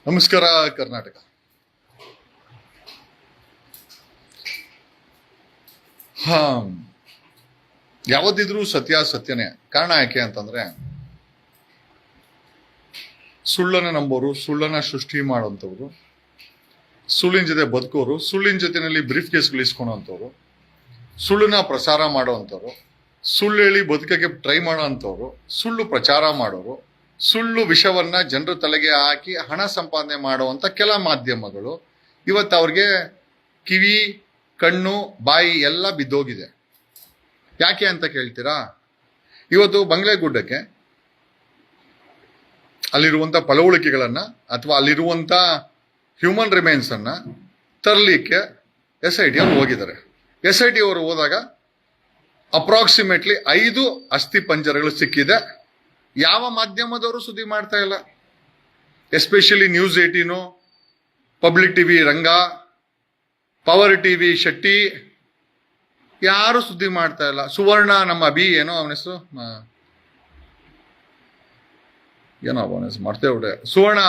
ನಮಸ್ಕಾರ ಕರ್ನಾಟಕ. ಹಾ, ಯಾವತ್ತಿದ್ರೂ ಸತ್ಯನೇ. ಕಾರಣ ಯಾಕೆ ಅಂತಂದ್ರೆ, ಸುಳ್ಳನ್ನ ನಂಬೋರು, ಸುಳ್ಳನ್ನ ಸೃಷ್ಟಿ ಮಾಡೋಂಥವ್ರು, ಸುಳ್ಳಿನ ಜೊತೆ ಬದುಕೋರು, ಸುಳ್ಳಿನ ಜೊತೆನಲ್ಲಿ ಬ್ರೀಫ್ ಕೇಸ್ಗಳು ಇಸ್ಕೊಳೋಂಥವ್ರು, ಸುಳ್ಳನ್ನ ಪ್ರಸಾರ ಮಾಡೋವಂಥವ್ರು, ಸುಳ್ಳು ಹೇಳಿ ಬದುಕಕ್ಕೆ ಟ್ರೈ ಮಾಡೋವಂಥವ್ರು, ಸುಳ್ಳು ಪ್ರಚಾರ ಮಾಡೋರು, ಸುಳ್ಳು ವಿಷವನ್ನ ಜನರ ತಲೆಗೆ ಹಾಕಿ ಹಣ ಸಂಪಾದನೆ ಮಾಡುವಂತ ಕೆಲ ಮಾಧ್ಯಮಗಳು ಇವತ್ತು ಅವ್ರಿಗೆ ಕಿವಿ, ಕಣ್ಣು, ಬಾಯಿ ಎಲ್ಲ ಬಿದ್ದೋಗಿದೆ. ಯಾಕೆ ಅಂತ ಕೇಳ್ತೀರಾ? ಇವತ್ತು ಬಂಗ್ಲೆಗುಡ್ಡಕ್ಕೆ ಅಲ್ಲಿರುವಂತ ಫಲವಳಿಕೆಗಳನ್ನ ಅಥವಾ ಅಲ್ಲಿರುವಂತ ಹ್ಯೂಮನ್ ರಿಮೈನ್ಸ್ ಅನ್ನ ತರಲಿಕ್ಕೆ SIT ಅವರು ಹೋಗಿದ್ದಾರೆ. SIT ಅವರು ಹೋದಾಗ ಅಪ್ರಾಕ್ಸಿಮೇಟ್ಲಿ 5 ಅಸ್ಥಿ ಪಂಜರಗಳು ಸಿಕ್ಕಿದೆ. ಯಾವ ಮಾಧ್ಯಮದವರು ಸುದ್ದಿ ಮಾಡ್ತಾ ಇಲ್ಲ. ಎಸ್ಪೆಷಲಿ ನ್ಯೂಸ್ 18, ಪಬ್ಲಿಕ್ ಟಿವಿ ರಂಗ, ಪವರ್ ಟಿವಿ ಶೆಟ್ಟಿ, ಯಾರು ಸುದ್ದಿ ಮಾಡ್ತಾ ಇಲ್ಲ. ಸುವರ್ಣ ನಮ್ಮ ಏನೋ ಅವನ ಹೆಸರು, ಏನೋ ಅವನ ಹೆಸರು ಮರ್ತೇವ್ರೆ, ಸುವರ್ಣ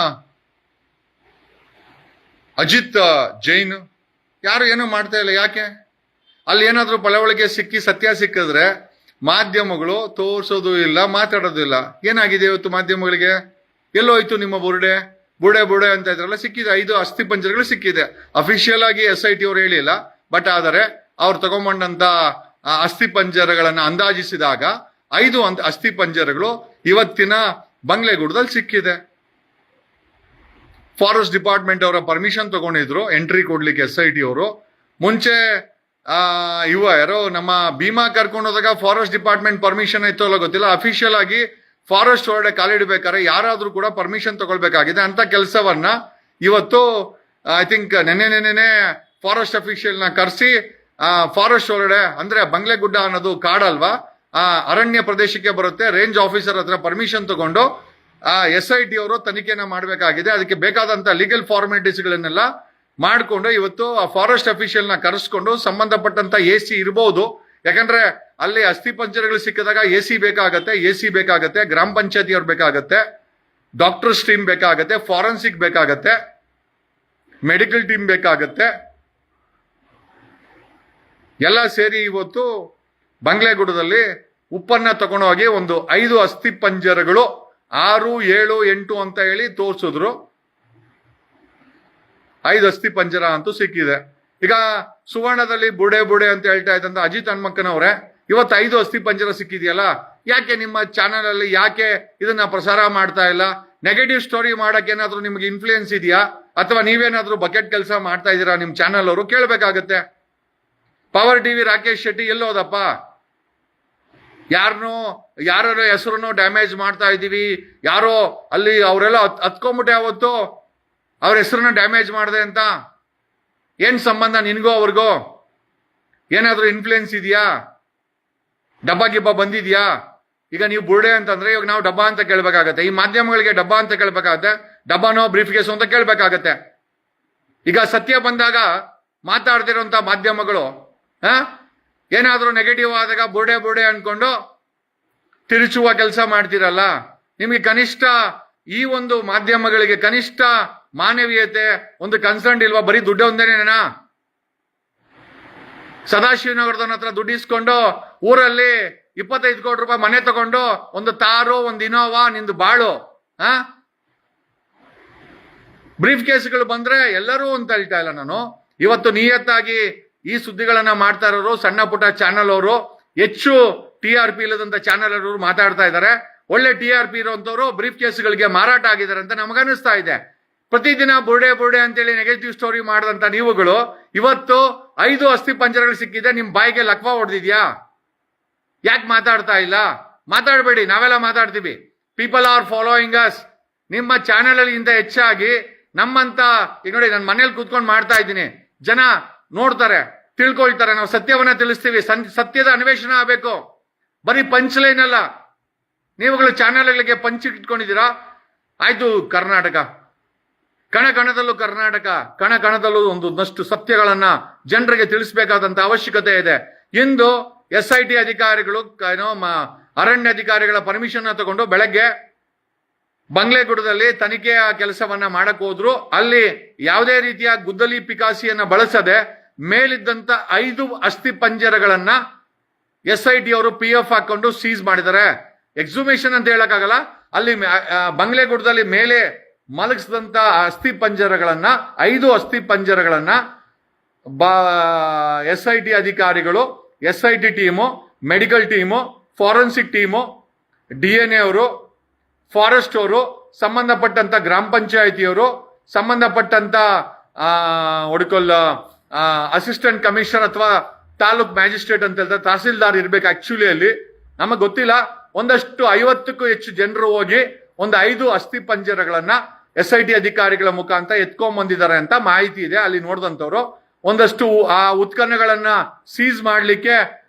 ಅಜಿತ್ ಜೈನ್, ಯಾರು ಏನೋ ಮಾಡ್ತಾ ಇಲ್ಲ. ಯಾಕೆ? ಅಲ್ಲಿ ಏನಾದ್ರೂ ಪಳವಳಿಕೆ ಸಿಕ್ಕಿ ಸತ್ಯ ಸಿಕ್ಕಿದ್ರೆ ಮಾಧ್ಯಮಗಳು ತೋರ್ಸೋದು ಇಲ್ಲ, ಮಾತಾಡೋದು ಇಲ್ಲ. ಏನಾಗಿದೆ ಇವತ್ತು ಮಾಧ್ಯಮಗಳಿಗೆ? ಎಲ್ಲೋಯ್ತು ನಿಮ್ಮ ಬುಡೆ ಅಂತ ಇದ್ರಲ್ಲ, ಸಿಕ್ಕಿದೆ. 5 ಅಸ್ಥಿ ಪಂಜರಗಳು ಸಿಕ್ಕಿದೆ. ಅಫಿಷಿಯಲ್ ಆಗಿ SIT ಅವರು ಹೇಳಿಲ್ಲ, ಬಟ್ ಆದರೆ ಅವ್ರು ತಗೊಂಬಂದಂತ ಅಸ್ಥಿ ಪಂಜರಗಳನ್ನ ಅಂದಾಜಿಸಿದಾಗ 5 ಅಸ್ಥಿ ಪಂಜರಗಳು ಇವತ್ತಿನ ಬಂಗ್ಲೆಗುಡ್ಡದಲ್ಲಿ ಸಿಕ್ಕಿದೆ. ಫಾರೆಸ್ಟ್ ಡಿಪಾರ್ಟ್ಮೆಂಟ್ ಅವರ ಪರ್ಮಿಷನ್ ತಗೊಂಡಿದ್ರು ಎಂಟ್ರಿ ಕೊಡ್ಲಿಕ್ಕೆ SIT ಅವರು. ಮುಂಚೆ ಯಾರೋ ನಮ್ಮ ಭೀಮಾ ಕರ್ಕೊಂಡು ಹೋದಾಗ ಫಾರೆಸ್ಟ್ ಡಿಪಾರ್ಟ್ಮೆಂಟ್ ಪರ್ಮಿಷನ್ ಇತ್ತು ಅಲ್ಲ ಗೊತ್ತಿಲ್ಲ. ಅಫಿಷಿಯಲ್ ಆಗಿ ಫಾರೆಸ್ಟ್ ಒಳಗಡೆ ಕಾಲಿಡ್ಬೇಕಾದ್ರೆ ಯಾರಾದ್ರೂ ಕೂಡ ಪರ್ಮಿಷನ್ ತಗೊಳ್ಬೇಕಾಗಿದೆ. ಅಂತ ಕೆಲಸವನ್ನ ಇವತ್ತು ಐ ಥಿಂಕ್ ನೆನ್ನೆ ಫಾರೆಸ್ಟ್ ಅಫಿಷಿಯಲ್ ನ ಕರೆಸಿ ಫಾರೆಸ್ಟ್ ಒಳಗಡೆ, ಅಂದ್ರೆ ಬಂಗ್ಲೆಗುಡ್ಡ ಅನ್ನೋದು ಕಾಡಲ್ವಾ, ಅರಣ್ಯ ಪ್ರದೇಶಕ್ಕೆ ಬರುತ್ತೆ. ರೇಂಜ್ ಆಫೀಸರ್ ಹತ್ರ ಪರ್ಮಿಷನ್ ತಗೊಂಡು SIT ಅವರು ತನಿಖೆನ ಮಾಡಬೇಕಾಗಿದೆ. ಅದಕ್ಕೆ ಬೇಕಾದಂತ ಲೀಗಲ್ ಫಾರ್ಮಾಲಿಟೀಸ್ಗಳನ್ನೆಲ್ಲ ಮಾಡಿಕೊಂಡು ಇವತ್ತು ಆ ಫಾರೆಸ್ಟ್ ಅಫಿಷಿಯಲ್ ನ ಕರೆಸ್ಕೊಂಡು ಸಂಬಂಧಪಟ್ಟಂತ AC ಇರಬಹುದು. ಯಾಕಂದ್ರೆ ಅಲ್ಲಿ ಅಸ್ಥಿ ಪಂಜರಗಳು ಸಿಕ್ಕಿದಾಗ AC ಬೇಕಾಗತ್ತೆ, ಗ್ರಾಮ ಪಂಚಾಯತಿ ಅವ್ರು ಬೇಕಾಗತ್ತೆ, ಡಾಕ್ಟರ್ಸ್ ಟೀಮ್ ಬೇಕಾಗತ್ತೆ, ಫಾರೆನ್ಸಿಕ್ ಬೇಕಾಗತ್ತೆ, ಮೆಡಿಕಲ್ ಟೀಮ್ ಬೇಕಾಗತ್ತೆ. ಎಲ್ಲ ಸೇರಿ ಇವತ್ತು ಬಂಗ್ಲೆಗುಡ್ಡದಲ್ಲಿ ಉಪ್ಪನ್ನ ತಗೊಂಡೋಗಿ ಒಂದು 5 ಅಸ್ಥಿ ಪಂಜರಗಳು 6, 7, 8 ಅಂತ ಹೇಳಿ ತೋರ್ಸಿದ್ರು. 5 ಅಸ್ಥಿ ಪಂಜರ ಅಂತೂ ಸಿಕ್ಕಿದೆ. ಈಗ ಸುವರ್ಣದಲ್ಲಿ ಬುಡೆ ಅಂತ ಹೇಳ್ತಾ ಇದ್ದಂತ ಅಜಿತ್ ಹನುಮಕ್ಕನವ್ರೆ, ಇವತ್ತು 5 ಅಸ್ಥಿ ಪಂಜರ ಸಿಕ್ಕಿದೆಯಲ್ಲ, ಯಾಕೆ ನಿಮ್ಮ ಚಾನೆಲ್ ಅಲ್ಲಿ ಯಾಕೆ ಇದನ್ನ ಪ್ರಸಾರ ಮಾಡ್ತಾ ಇಲ್ಲ? ನೆಗೆಟಿವ್ ಸ್ಟೋರಿ ಮಾಡಕ್ಕೆ ಏನಾದ್ರೂ ನಿಮ್ಗೆ ಇನ್ಫ್ಲೂಯೆನ್ಸ್ ಇದೆಯಾ? ಅಥವಾ ನೀವೇನಾದ್ರೂ ಬಕೆಟ್ ಕೆಲಸ ಮಾಡ್ತಾ ಇದ್ದೀರಾ? ನಿಮ್ ಚಾನೆಲ್ ಅವರು ಕೇಳ್ಬೇಕಾಗತ್ತೆ. ಪವರ್ ಟಿವಿ ರಾಕೇಶ್ ಶೆಟ್ಟಿ ಎಲ್ಲೋದಪ್ಪ? ಯಾರ ಹೆಸರನ್ನು ಡ್ಯಾಮೇಜ್ ಮಾಡ್ತಾ ಇದ್ದೀವಿ, ಯಾರೋ ಅಲ್ಲಿ ಅವರೆಲ್ಲ ಹತ್ಕೊಂಡ್ಬಿಟ್ಟೆ ಅವತ್ತು ಅವ್ರ ಹೆಸರನ್ನ ಡ್ಯಾಮೇಜ್ ಮಾಡಿದೆ ಅಂತ. ಏನ್ ಸಂಬಂಧ ನಿನ್ಗೋ ಅವ್ರಿಗೋ? ಏನಾದ್ರೂ ಇನ್ಫ್ಲೂಯೆನ್ಸ್ ಇದೆಯಾ? ಡಬ್ಬ ಬಂದಿದ್ಯಾ? ಈಗ ನೀವು ಬುರ್ಡೆ ಅಂತಂದ್ರೆ ಇವಾಗ ನಾವು ಡಬ್ಬ ಅಂತ ಕೇಳ್ಬೇಕಾಗತ್ತೆ. ಈ ಮಾಧ್ಯಮಗಳಿಗೆ ಡಬ್ಬ ಅಂತ ಕೇಳ್ಬೇಕಾಗತ್ತೆ, ಡಬ್ಬನೋ ಬ್ರೀಫ್ ಕೇಸು ಅಂತ ಕೇಳ್ಬೇಕಾಗತ್ತೆ. ಈಗ ಸತ್ಯ ಬಂದಾಗ ಮಾತಾಡ್ತಿರೋಂತ ಮಾಧ್ಯಮಗಳು ಏನಾದ್ರೂ ನೆಗೆಟಿವ್ ಆದಾಗ ಬುರ್ಡೆ ಅನ್ಕೊಂಡು ತಿರುಚುವ ಕೆಲಸ ಮಾಡ್ತಿರಲ್ಲ. ನಿಮ್ಗೆ ಕನಿಷ್ಠ ಈ ಒಂದು ಮಾಧ್ಯಮಗಳಿಗೆ ಕನಿಷ್ಠ ಮಾನವೀಯತೆ, ಒಂದು ಕನ್ಸರ್ನ್ ಇಲ್ವಾ? ಬರೀ ದುಡ್ಡು ಒಂದೇನೇನಾ? ಸದಾಶಿವನಗರದವನ ಹತ್ರ ದುಡ್ಡು ಇಸ್ಕೊಂಡು ಊರಲ್ಲಿ 25 ಕೋಟಿ ರೂಪಾಯಿ ಮನೆ ತಗೊಂಡು ಒಂದು ತಾರು, ಒಂದು ಇನೋವಾ, ನಿಂದು ಬಾಳು. ಬ್ರೀಫ್ ಕೇಸ್ಗಳು ಬಂದ್ರೆ ಎಲ್ಲರೂ ಅಂತ ಹೇಳ್ತಾ ಇಲ್ಲ ನಾನು. ಇವತ್ತು ನಿಯತ್ತಾಗಿ ಈ ಸುದ್ದಿಗಳನ್ನ ಮಾಡ್ತಾ ಇರೋರು ಸಣ್ಣ ಪುಟ್ಟ ಚಾನಲ್ ಅವರು, ಹೆಚ್ಚು TRP ಇಲ್ಲದಂತ ಚಾನಲ್ ಅವರು ಮಾತಾಡ್ತಾ ಇದ್ದಾರೆ. ಒಳ್ಳೆ TRP ಇರುವಂತವ್ರು ಬ್ರೀಫ್ ಕೇಸ್ಗಳಿಗೆ ಮಾರಾಟ ಆಗಿದ್ದಾರೆ ಅಂತ ನಮಗನಿಸ್ತಾ ಇದೆ. ಪ್ರತಿದಿನ ಬುರ್ಡೆ ಅಂತೇಳಿ ನೆಗೆಟಿವ್ ಸ್ಟೋರಿ ಮಾಡಿದಂತ ನೀವುಗಳು ಇವತ್ತು 5 ಅಸ್ಥಿ ಪಂಜರಗಳು ಸಿಕ್ಕಿದೆ, ನಿಮ್ ಬಾಯಿಗೆ ಲಕ್ವ ಹೊಡೆದಿದ್ಯಾ? ಯಾಕೆ ಮಾತಾಡ್ತಾ ಇಲ್ಲ? ಮಾತಾಡಬೇಡಿ, ನಾವೆಲ್ಲ ಮಾತಾಡ್ತೀವಿ. People are following us. ನಿಮ್ಮ ಚಾನೆಲ್ ಅಲ್ಲಿ ಇಂತ ಹೆಚ್ಚಾಗಿ ನಮ್ಮಂತ, ಈಗ ನೋಡಿ ನಾನು ಮನೇಲಿ ಕೂತ್ಕೊಂಡು ಮಾಡ್ತಾ ಇದ್ದೀನಿ, ಜನ ನೋಡ್ತಾರೆ, ತಿಳ್ಕೊಳ್ತಾರೆ. ನಾವು ಸತ್ಯವನ್ನ ತಿಳಿಸ್ತೀವಿ. ಸತ್ಯದ ಅನ್ವೇಷಣೆ ಆಗಬೇಕು, ಬರೀ ಪಂಚ್ಲೈನ್ ಅಲ್ಲ. ನೀವುಗಳು ಚಾನೆಲ್ಗಳಿಗೆ ಪಂಚ್ ಇಟ್ಕೊಂಡಿದ್ದೀರಾ. ಆಯ್ತು, ಕರ್ನಾಟಕ ಕಣದಲ್ಲೂ ಕಣದಲ್ಲೂ ಒಂದಷ್ಟು ಸತ್ಯಗಳನ್ನ ಜನರಿಗೆ ತಿಳಿಸಬೇಕಾದಂತ ಅವಶ್ಯಕತೆ ಇದೆ. ಇಂದು SIT ಅಧಿಕಾರಿಗಳು ಅರಣ್ಯ ಅಧಿಕಾರಿಗಳ ಪರ್ಮಿಷನ್ ತಗೊಂಡು ಬೆಳಗ್ಗೆ ಬಂಗ್ಲೆಗುಡದಲ್ಲಿ ತನಿಖೆಯ ಕೆಲಸವನ್ನ ಮಾಡಕ್ ಹೋದ್ರು. ಅಲ್ಲಿ ಯಾವುದೇ ರೀತಿಯ ಗುದ್ದಲಿ ಪಿಕಾಸಿಯನ್ನ ಬಳಸದೆ ಮೇಲಿದ್ದಂತ 5 ಅಸ್ಥಿ ಪಂಜರಗಳನ್ನ SIT ಅವರು PF ಹಾಕೊಂಡು ಸೀಸ್ ಮಾಡಿದ್ದಾರೆ. ಎಕ್ಸುಮೇಷನ್ ಅಂತ ಹೇಳಕ್ಕಾಗಲ್ಲ. ಅಲ್ಲಿ ಬಂಗ್ಲೆಗುಡದಲ್ಲಿ ಮೇಲೆ ಮಲಗಿಸಿದಂತ ಅಸ್ಥಿ ಪಂಜರಗಳನ್ನ 5 ಅಸ್ಥಿ ಪಂಜರಗಳನ್ನ SIT ಅಧಿಕಾರಿಗಳು, SIT team, medical team, forensic team, DNA ಅವರು, ಫಾರೆಸ್ಟ್ ಅವರು, ಸಂಬಂಧಪಟ್ಟಂತ ಗ್ರಾಮ ಪಂಚಾಯಿತಿಯವರು, ಸಂಬಂಧಪಟ್ಟಂತ ಅಸಿಸ್ಟೆಂಟ್ ಕಮಿಷನರ್ ಅಥವಾ ತಾಲೂಕ್ ಮ್ಯಾಜಿಸ್ಟ್ರೇಟ್ ಅಂತ ಹೇಳ್ತಾರೆ, ತಹಸೀಲ್ದಾರ್ ಇರ್ಬೇಕು ಆಕ್ಚುಲಿ. ಅಲ್ಲಿ ನಮಗೆ ಗೊತ್ತಿಲ್ಲ. ಒಂದಷ್ಟು 50ಕ್ಕೂ ಹೆಚ್ಚು ಜನರು ಹೋಗಿ ಒಂದು 5 ಅಸ್ಥಿ ಪಂಜರಗಳನ್ನ SIT ಅಧಿಕಾರಿಗಳ ಮುಖಾಂತರ ಎತ್ಕೊಂಡ್ ಬಂದಿದ್ದಾರೆ ಅಂತ ಮಾಹಿತಿ ಇದೆ. ಅಲ್ಲಿ ನೋಡಿದಂತವ್ರು ಒಂದಷ್ಟು ಆ ಉತ್ಪನ್ನಗಳನ್ನ ಸೀಸ್ ಮಾಡ್ಲಿಕ್ಕೆ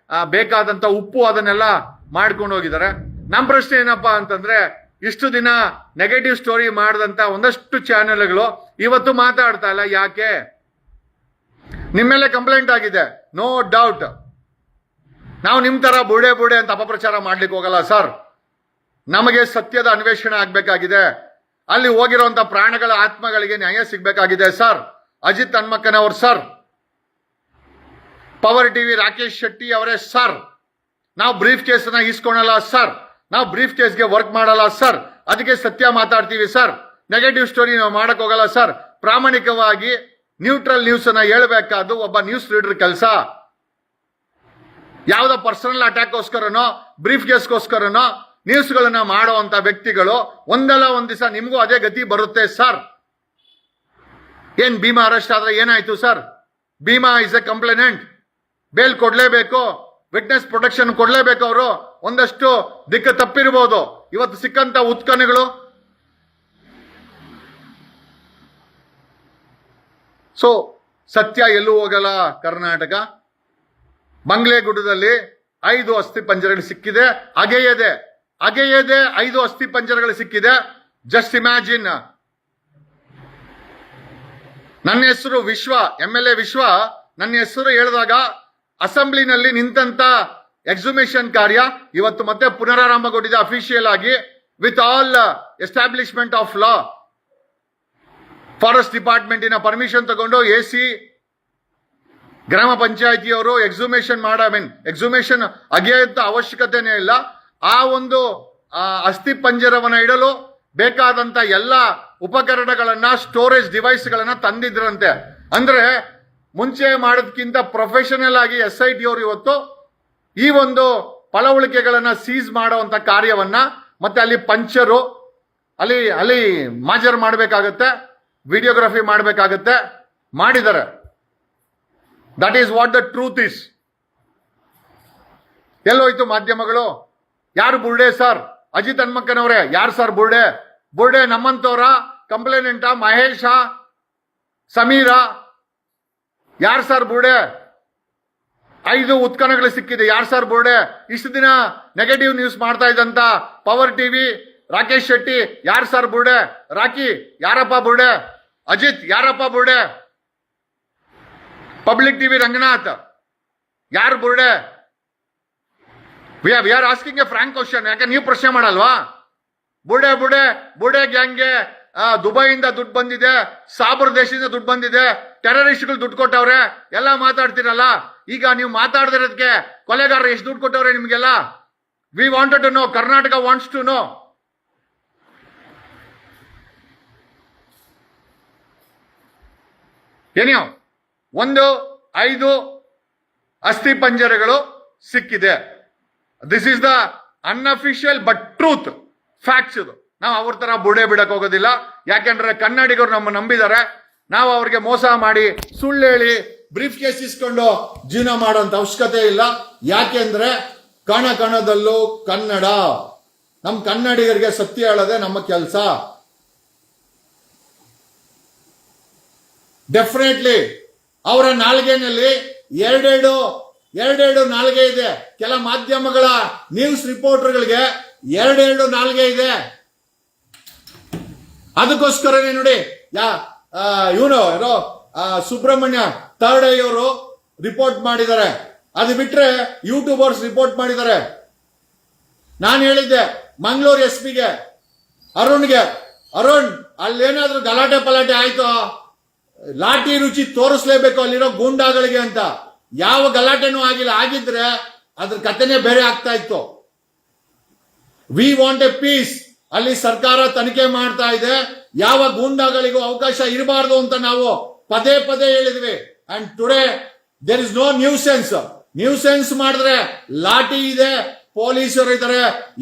ಬೇಕಾದಂತ ಉಪ್ಪು ಅದನ್ನೆಲ್ಲ ಮಾಡ್ಕೊಂಡು ಹೋಗಿದ್ದಾರೆ. ನಮ್ಮ ಪ್ರಶ್ನೆ ಏನಪ್ಪಾ ಅಂತಂದ್ರೆ, ಇಷ್ಟು ದಿನ ನೆಗೆಟಿವ್ ಸ್ಟೋರಿ ಮಾಡಿದಂತ ಒಂದಷ್ಟು ಚಾನೆಲ್ಗಳು ಇವತ್ತು ಮಾತಾಡ್ತಾ ಇಲ್ಲ. ಯಾಕೆ? ನಿಮ್ಮೆಲ್ಲ ಕಂಪ್ಲೇಂಟ್ ಆಗಿದೆ, ನೋ ಡೌಟ್. ನಾವು ನಿಮ್ ತರ ಬುಡೆ ಅಂತ ಅಪಪ್ರಚಾರ ಮಾಡ್ಲಿಕ್ಕೆ ಹೋಗಲ್ಲ ಸರ್. ನಮಗೆ ಸತ್ಯದ ಅನ್ವೇಷಣೆ ಆಗ್ಬೇಕಾಗಿದೆ. ಅಲ್ಲಿ ಹೋಗಿರುವಂತ ಪ್ರಾಣಗಳ ಆತ್ಮಗಳಿಗೆ ನ್ಯಾಯ ಸಿಗ್ಬೇಕಾಗಿದೆ sir. Ajit Hanmakkanavar sir, power TV Rakesh Shetty ಅವರೇ ಸರ್, ನಾವು ಬ್ರೀಫ್ ಕೇಸನ್ನ ಇಸ್ಕೊಳಲ್ಲ ಸರ್, ನಾವು ಬ್ರೀಫ್ ಕೇಸ್ಗೆ ವರ್ಕ್ ಮಾಡಲ್ಲ ಸರ್, ಅದಕ್ಕೆ ಸತ್ಯ ಮಾತಾಡ್ತೀವಿ ಸರ್, ನೆಗೆಟಿವ್ ಸ್ಟೋರಿ ನಾವು ಮಾಡಕ್ ಹೋಗಲ್ಲ ಸರ್. ಪ್ರಾಮಾಣಿಕವಾಗಿ ನ್ಯೂಟ್ರಲ್ ನ್ಯೂಸ್ ಅನ್ನ ಹೇಳ್ಬೇಕಾದ್ದು ಒಬ್ಬ ನ್ಯೂಸ್ ರೀಡರ್ ಕೆಲಸ. ಯಾವುದೋ ಪರ್ಸನಲ್ ಅಟ್ಯಾಕ್ಗೋಸ್ಕರನೋ ಬ್ರೀಫ್ ಕೇಸ್ಗೋಸ್ಕರನೋ ನ್ಯೂಸ್ಗಳನ್ನ ಮಾಡುವಂತ ವ್ಯಕ್ತಿಗಳು ಒಂದಲ್ಲ ಒಂದ್ ದಿವಸ ನಿಮಗೂ ಅದೇ ಗತಿ ಬರುತ್ತೆ ಸರ್. ಏನ್ ಭೀಮಾ ಅರೆಸ್ಟ್ ಆದ್ರೆ ಏನಾಯ್ತು sir? Bhima is a complainant, bail ಕೊಡ್ಲೇಬೇಕು, ವಿಟ್ನೆಸ್ ಪ್ರೊಟೆಕ್ಷನ್ ಕೊಡ್ಲೇಬೇಕು. ಅವರು ಒಂದಷ್ಟು ದಿಕ್ಕು ತಪ್ಪಿರ್ಬೋದು. ಇವತ್ತು ಸಿಕ್ಕಂತ ಉತ್ಪನ್ನಗಳು ಸೊ ಸತ್ಯ ಎಲ್ಲೂ ಹೋಗಲ್ಲ ಕರ್ನಾಟಕ. ಬಂಗ್ಲೆಗುಡದಲ್ಲಿ 5 ಅಸ್ಥಿ ಪಂಜರಗಳು ಸಿಕ್ಕಿದೆ. ಅಗೆಯದೆ 5 ಅಸ್ಥಿ ಪಂಜರಗಳು ಸಿಕ್ಕಿದೆ. Just imagine. ನನ್ನ ಹೆಸರು ವಿಶ್ವ, MLA ವಿಶ್ವ. ನನ್ನ ಹೆಸರು ಹೇಳಿದಾಗ ಅಸೆಂಬ್ಲಿನಲ್ಲಿ ನಿಂತಂತ ಎಕ್ಸುಮೇಷನ್ ಕಾರ್ಯ ಇವತ್ತು ಮತ್ತೆ ಪುನರಾರಂಭಗೊಂಡಿದೆ ಅಫಿಷಿಯಲ್ ಆಗಿ, with all establishment of law. Forest ಡಿಪಾರ್ಟ್ಮೆಂಟಿನ ಪರ್ಮಿಷನ್ ತಗೊಂಡು AC, ಗ್ರಾಮ ಪಂಚಾಯಿತಿಯವರು ಎಕ್ಸುಮೇಷನ್ ಅಗೆಯುವಂತ ಅವಶ್ಯಕತೆನೇ ಇಲ್ಲ. ಆ ಒಂದು ಅಸ್ಥಿ ಪಂಜರವನ್ನ ಇಡಲು ಬೇಕಾದಂತ ಎಲ್ಲ ಉಪಕರಣಗಳನ್ನ, ಸ್ಟೋರೇಜ್ ಡಿವೈಸ್ಗಳನ್ನ ತಂದಿದ್ರಂತೆ. ಅಂದ್ರೆ ಮುಂಚೆ ಮಾಡೋದಕ್ಕಿಂತ ಪ್ರೊಫೆಷನಲ್ ಆಗಿ SIT ಅವರು ಇವತ್ತು ಈ ಒಂದು ಪಳವಳಿಕೆಗಳನ್ನ ಸೀಸ್ ಮಾಡುವಂತ ಕಾರ್ಯವನ್ನ, ಮತ್ತೆ ಅಲ್ಲಿ ಪಂಚರು, ಅಲ್ಲಿ ಮಾಜರ್ ಮಾಡಬೇಕಾಗತ್ತೆ, ವಿಡಿಯೋಗ್ರಫಿ ಮಾಡಬೇಕಾಗತ್ತೆ, ಮಾಡಿದ್ದಾರೆ. That is what the truth is. ಎಲ್ಲೋಯ್ತು ಮಾಧ್ಯಮಗಳು? ಯಾರು ಬುರ್ಡೆ ಸರ್? ಅಜಿತ್ ಹನ್ಮಕ್ಕನವರೇ, ಯಾರು ಸರ್ ಬುರ್ಡೆ ನಮ್ಮಂತವರ ಕಂಪ್ಲೇನೆಂಟ? ಮಹೇಶ, ಸಮೀರ, ಯಾರು ಸರ್ ಬುರ್ಡೆ? 5 ಉತ್ಪನ್ನಗಳು ಸಿಕ್ಕಿದೆ, ಯಾರು ಸರ್ ಬುರ್ಡೆ? ಇಷ್ಟು ದಿನ ನೆಗೆಟಿವ್ ನ್ಯೂಸ್ ಮಾಡ್ತಾ ಇದ್ದಂತ ಪವರ್ ಟಿವಿ ರಾಕೇಶ್ ಶೆಟ್ಟಿ, ಯಾರು ಸರ್ ಬುರ್ಡೆ? ರಾಕಿ, ಯಾರಪ್ಪ ಬುರ್ಡೆ? ಅಜಿತ್, ಯಾರಪ್ಪ ಬುರ್ಡೆ? ಪಬ್ಲಿಕ್ ಟಿವಿ ರಂಗನಾಥ್, ಯಾರು Burde? We are asking a frank question. ಯಾಕೆ ನೀವು ಪ್ರಶ್ನೆ ಮಾಡಲ್ವಾ? ಬುರ್ಡೆ ಗ್ಯಾಂಗ್ಗೆ ದುಬೈಯಿಂದ ದುಡ್ಡು ಬಂದಿದೆ, ಸಾಬರ್ ದೇಶದಿಂದ ದುಡ್ಡು ಬಂದಿದೆ, ಟೆರರಿಸ್ಟ್ಗಳು ದುಡ್ಡು ಕೊಟ್ಟವ್ರೆ, ಎಲ್ಲ ಮಾತಾಡ್ತೀರಲ್ಲ. ಈಗ ನೀವು ಮಾತಾಡದಿರೋದಕ್ಕೆ ಕೊಲೆಗಾರರು ಎಷ್ಟು ದುಡ್ಡು ಕೊಟ್ಟವ್ರೆ ನಿಮ್ಗೆಲ್ಲ? We wanted to know, Karnataka wants to know. ಏನ್ಯೋ 5 ಅಸ್ಥಿ ಪಂಜರಗಳು ಸಿಕ್ಕಿದೆ. This is the unofficial but truth, facts. ಇದು ನಾವು ಅವ್ರ ತರ ಬುಡೆ ಬಿಡಕ್ ಹೋಗೋದಿಲ್ಲ. ಯಾಕೆಂದ್ರೆ ಕನ್ನಡಿಗರು ನಮ್ಮ ನಂಬಿದ್ದಾರೆ. ನಾವು ಅವ್ರಿಗೆ ಮೋಸ ಮಾಡಿ ಸುಳ್ಳು ಹೇಳಿ ಬ್ರೀಫ್ ಕೇಸ್ ಇಸ್ಕೊಂಡು ಜೀವನ ಮಾಡುವಂತ ಅವಶ್ಯಕತೆ ಇಲ್ಲ. ಯಾಕೆಂದ್ರೆ ಕಣದಲ್ಲೂ ಕನ್ನಡ. ನಮ್ಮ ಕನ್ನಡಿಗರಿಗೆ ಸತ್ಯ ಹೇಳೋದೇ ನಮ್ಮ ಕೆಲಸ. ಡೆಫಿನೆಟ್ಲಿ ಅವರ ನಾಲ್ಗೆನಲ್ಲಿ ಎರಡೆರಡು ನಾಲ್ಗೆ ಇದೆ. ಕೆಲ ಮಾಧ್ಯಮಗಳ ನ್ಯೂಸ್ ರಿಪೋರ್ಟರ್ಗಳಿಗೆ ಎರಡೆರಡು ನಾಲ್ಗೆ ಇದೆ. ಅದಕ್ಕೋಸ್ಕರನೇ ನೋಡಿ ಇವನು ಸುಬ್ರಹ್ಮಣ್ಯ ಥರ್ಡ್ ಐ ಅವರು ರಿಪೋರ್ಟ್ ಮಾಡಿದ್ದಾರೆ. ಅದು ಬಿಟ್ರೆ ಯೂಟ್ಯೂಬರ್ಸ್ ರಿಪೋರ್ಟ್ ಮಾಡಿದ್ದಾರೆ. ನಾನು ಹೇಳಿದ್ದೆ ಮಂಗಳೂರು SP ಗೆ ಅರುಣ್ಗೆ, ಅರುಣ್ ಅಲ್ಲೇನಾದ್ರೂ ಗಲಾಟೆ ಪಲಾಟೆ ಆಯ್ತು, ಲಾಠಿ ರುಚಿ ತೋರಿಸ್ಲೇಬೇಕು ಅಲ್ಲಿರೋ ಗೂಂಡಾಗಳಿಗೆ ಅಂತ. ಯಾವ ಗಲಾಟೆನೂ ಆಗಿಲ್ಲ. ಆಗಿದ್ರೆ ಅದ್ರ ಕಥೆನೇ ಬೇರೆ ಆಗ್ತಾ ಇತ್ತು. We want a peace. ಅಲ್ಲಿ ಸರ್ಕಾರ ತನಿಖೆ ಮಾಡ್ತಾ ಇದೆ. ಯಾವ ಗೂಂಡಾಗಳಿಗೂ ಅವಕಾಶ ಇರಬಾರ್ದು ಅಂತ ನಾವು ಪದೇ ಪದೇ ಹೇಳಿದ್ವಿ. And today there is no nuisance. Nuisance ಮಾಡಿದ್ರೆ ಲಾಠಿ ಇದೆ, ಪೊಲೀಸರು ಇದ್ದಾರೆ,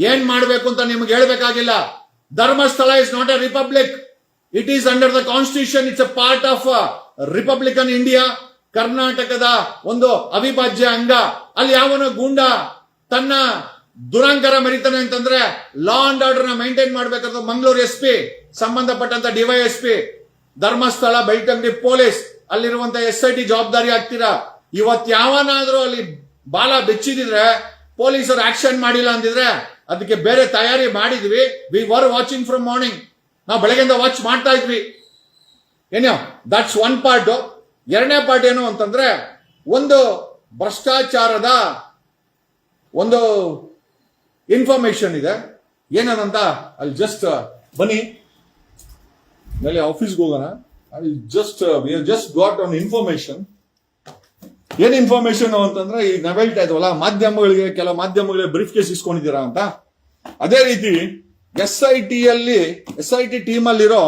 ಏನ್ ಮಾಡ್ಬೇಕು ಅಂತ ನಿಮ್ಗೆ ಹೇಳ್ಬೇಕಾಗಿಲ್ಲ. Dharmasthala is not a republic. It is under the constitution. It's a part of republican India. ಕರ್ನಾಟಕದ ಒಂದು ಅವಿಭಾಜ್ಯ ಅಂಗ. ಅಲ್ಲಿ ಯಾವನೋ ಗೂಂಡ ತನ್ನ ದುರಂಕರ ಮರಿತಾನೆ ಅಂತಂದ್ರೆ ಲಾ ಅಂಡ್ ಆರ್ಡರ್ ನ ಮೇಂಟೈನ್ ಮಾಡ್ಬೇಕಾದ್ರೆ ಮಂಗಳೂರು SP, ಸಂಬಂಧಪಟ್ಟಂತ DYSP, ಧರ್ಮಸ್ಥಳ, ಬೆಳ್ತಂಗಡಿ ಪೊಲೀಸ್, ಅಲ್ಲಿರುವಂತ SIT ಜವಾಬ್ದಾರಿ ಆಗ್ತೀರಾ. ಇವತ್ ಯಾವನಾದ್ರೂ ಅಲ್ಲಿ ಬಾಲ ಬೆಚ್ಚಿದ್ರೆ ಪೊಲೀಸರು ಆಕ್ಷನ್ ಮಾಡಿಲ್ಲ ಅಂದಿದ್ರೆ ಅದಕ್ಕೆ ಬೇರೆ ತಯಾರಿ ಮಾಡಿದ್ವಿ. We were watching from morning. ನಾವು ಬೆಳಗ್ಗೆಯಿಂದ ವಾಚ್ ಮಾಡ್ತಾ ಇದ್ವಿ. ಏನೋ ದಟ್ಸ್ ಒನ್ ಪಾರ್ಟ್. ಎರಡನೇ ಪಾರ್ಟ್ ಏನು ಅಂತಂದ್ರೆ, ಒಂದು ಭ್ರಷ್ಟಾಚಾರದ ಒಂದು ಇನ್ಫಾರ್ಮೇಶನ್ ಇದೆ. ಏನದಂತ ಅಲ್ಲಿ ಜಸ್ಟ್ ಬನ್ನಿ ಮೇಲೆ ಆಫೀಸ್ಗೆ ಹೋಗೋಣ. We have just got on information. ಏನ್ ಇನ್ಫಾರ್ಮೇಶನ್ ಅಂತಂದ್ರೆ, ಈ ನಾವ್ ಹೇಳ್ತಾ ಇದ್ವಲ್ಲ ಮಾಧ್ಯಮಗಳಿಗೆ, ಕೆಲವು ಮಾಧ್ಯಮಗಳಿಗೆ ಬ್ರೀಫ್ ಕೇಸ್ ಇಸ್ಕೊಂಡಿದ್ದೀರಾ ಅಂತ. ಅದೇ ರೀತಿ SIT ಟೀಮ್ ಅಲ್ಲಿರೋ